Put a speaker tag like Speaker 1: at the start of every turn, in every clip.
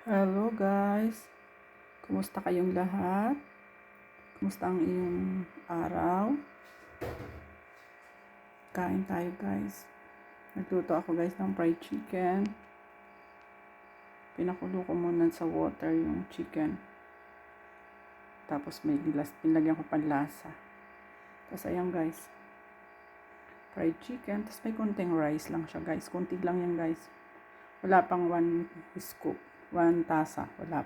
Speaker 1: Hello guys, kumusta kayong lahat? Kumusta ang iyong araw? Kain tayo guys. Nagluto ako guys ng fried chicken. Pinakulo ko muna sa water yung chicken. Tapos may pinlagyan ko panlasa. Tapos ayan guys, fried chicken. Tapos may konting rice lang siya guys. Konti lang yan guys. Wala pang 1 scoop. 1 tasa. Wala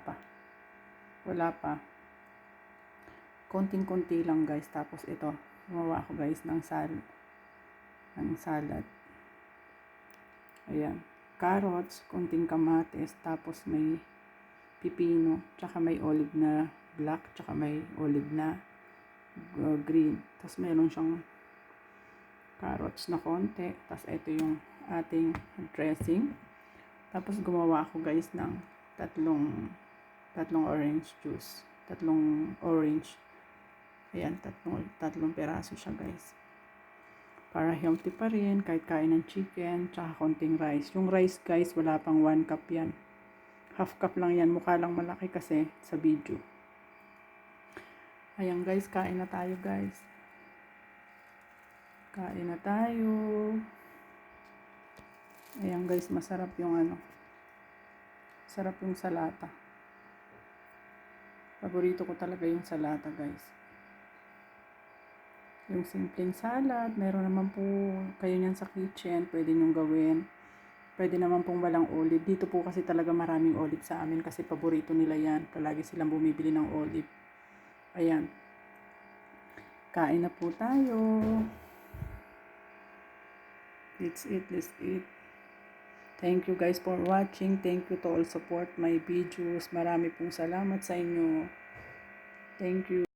Speaker 1: pa. Konting-konti lang guys. Tapos ito, gumawa ako guys ng salad. Ayan. Carrots, konting kamatis, tapos may pipino, tsaka may olive na black, tsaka may olive na green. Tapos meron siyang carrots na konti. Tapos ito yung ating dressing. Tapos gumawa ako guys ng tatlong orange juice. Tatlong orange. Ayan, tatlong peraso siya guys. Para healthy pa rin, kahit kain ng chicken, tsaka konting rice. Yung rice guys, wala pang 1 cup yan. Half cup lang yan. Mukha lang malaki kasi sa video. Ayan guys, kain na tayo guys. Kain na tayo. Ayan guys, masarap yung sarap yung salata. Paborito ko talaga yung salata guys. Yung simpleng salad, meron naman po kayo niyan sa kitchen, pwede nyong gawin. Pwede naman pong walang olive. Dito po kasi talaga maraming olive sa amin kasi paborito nila yan. Palagi silang bumibili ng olive. Ayan. Kain na po tayo. Let's eat. Thank you guys for watching. Thank you to all support my videos. Marami pong salamat sa inyo. Thank you.